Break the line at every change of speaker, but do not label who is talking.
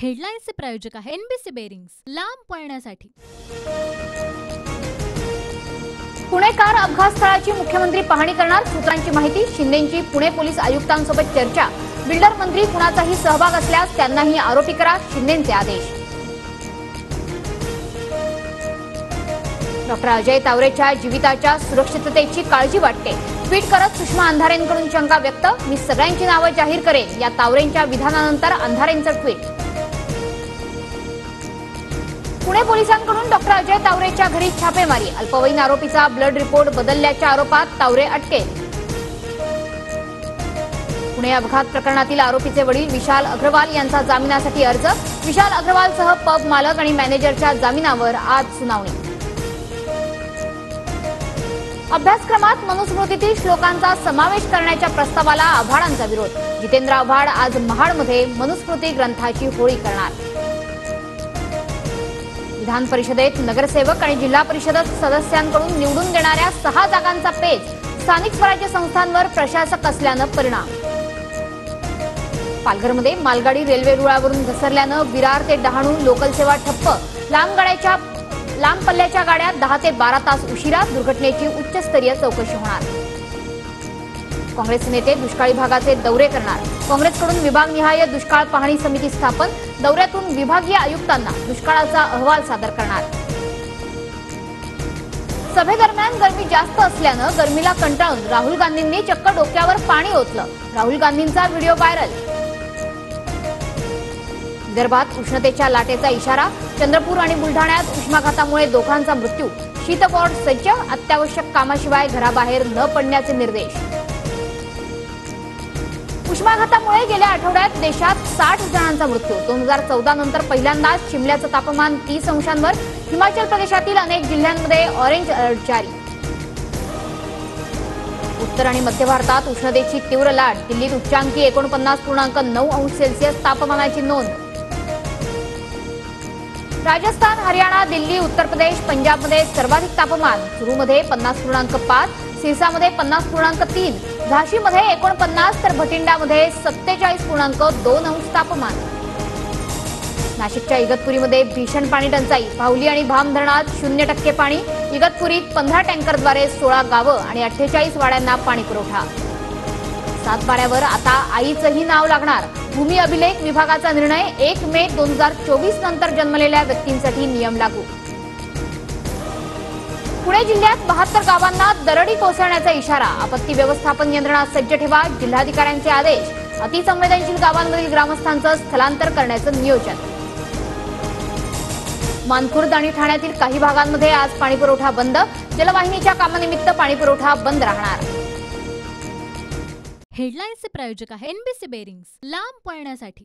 हेडलाईन्सचे प्रायोजक आहे NBC bearings, लांब पळण्यासाठी।
पुणे कार अपघात स्थळाची मुख्यमंत्री पाहणी करणार, सूत्रांची माहिती। शिंदेंची पुणे पोलीस आयुक्तांसोबत चर्चा। बिल्डर मंत्री कुणाचाही सहभाग असल्यास त्यांनाही आरोपी करा, शिंदेंचे आदेश। डॉक्टर अजय तावरेच्या जीविताच्या सुरक्षिततेची काळजी वाटते, ट्विट करत सुषमा अंधारेंकडून शंका व्यक्त। मी सगळ्यांची नावे जाहीर करेन, या तावरेंच्या विधानानंतर अंधारेंचं ट्विट। पुणे पोलिसांकडून डॉक्टर अजय तावरेच्या घरी छापेमारी, अल्पवयीन आरोपीचा ब्लड रिपोर्ट बदलल्याच्या आरोपात तावरे अटकेत। पुणे अपघात प्रकरणातील आरोपीचे वडील विशाल अग्रवाल यांचा जामिनासाठी अर्ज। विशाल अग्रवालसह पब मालक आणि मॅनेजरच्या जामिनावर आज सुनावणी। अभ्यासक्रमात मनुस्मृतीतील श्लोकांचा समावेश करण्याच्या प्रस्तावाला आव्हाडांचा विरोध। जितेंद्र आव्हाड आज महाडमध्ये मनुस्मृती ग्रंथाची होळी करणार। विधान परिषदेत नगरसेवक आणि जिल्हा परिषद सदस्यांकडून निवडून देणाऱ्या 6 जागांचा पेच, स्थानिक स्वराज्य संस्थांवर प्रशासक असल्यानं परिणाम। पालघरमध्ये मालगाडी रेल्वे रुळावरून घसरल्यानं विरार ते डहाणू लोकल सेवा ठप्प। लांब पल्ल्याच्या गाड्या 10 ते 12 तास उशिरा, दुर्घटनेची उच्चस्तरीय चौकशी होणार। काँग्रेस नेते दुष्काळी भागाचे दौरे करणार, काँग्रेसकडून विभागनिहाय दुष्काळ पाहणी समिती स्थापन। दौऱ्यातून विभागीय आयुक्तांना दुष्काळाचा अहवाल सादर करणार। सभेदरम्यान गरमी जास्त असल्यानं गरमीला कंटाळून राहुल गांधींनी चक्क डोक्यावर पाणी ओतलं, राहुल गांधींचा व्हिडिओ व्हायरल। विदर्भात उष्णतेच्या लाटेचा इशारा, चंद्रपूर आणि बुलढाण्यात उष्माघातामुळे दोघांचा मृत्यू। शीत वॉर्ड सज्ज, अत्यावश्यक कामाशिवाय घराबाहेर न पडण्याचे निर्देश। उष्माघातामुळे गेल्या आठवड्यात देशात 60 जणांचा मृत्यू। 2014 नंतर पहिल्यांदाच शिमल्याचं तापमान 30 अंशांवर। हिमाचल प्रदेशातील अनेक जिल्ह्यांमध्ये ऑरेंज अलर्ट जारी। उत्तर आणि मध्य भारतात उष्णतेची तीव्र लाट, दिल्लीत उच्चांकी 49.9 अंश सेल्सिअस तापमानाची नोंद। राजस्थान, हरियाणा, दिल्ली, उत्तर प्रदेश, पंजाबमध्ये सर्वाधिक तापमान। चुरूमध्ये 50.5, सिरसामध्ये 50.3, झाशीमध्ये 49 तर भटिंडामध्ये 47.2 अंश तापमान। नाशिकच्या इगतपुरीमध्ये भीषण पाणी टंचाई, भावली आणि भाम धरणात 0% पाणी। इगतपुरीत 15 टँकरद्वारे 16 गावं आणि 48 वाड्यांना पाणी पुरवठा। सातबाऱ्यावर आता आईचंही नाव लागणार, भूमी अभिलेख विभागाचा निर्णय। 1 मे 2024 नंतर जन्मलेल्या व्यक्तींसाठी नियम लागू। पुणे जिल्ह्यात 72 गावांना दरडी कोसळण्याचा इशारा, आपत्ती व्यवस्थापन यंत्रणा सज्ज ठेवा, जिल्हाधिकाऱ्यांचे आदेश। अतिसंवेदनशील गावांमधील ग्रामस्थांचं स्थलांतर करण्याचं नियोजन। मानखुर्द आणि ठाण्यातील काही भागांमध्ये आज पाणीपुरवठा बंद, जलवाहिनीच्या कामानिमित्त पाणीपुरवठा बंद राहणार।
हेडलाईन्सचे प्रायोजक आहे एनबीसी बेरिंग्स, लांब पळण्यासाठी।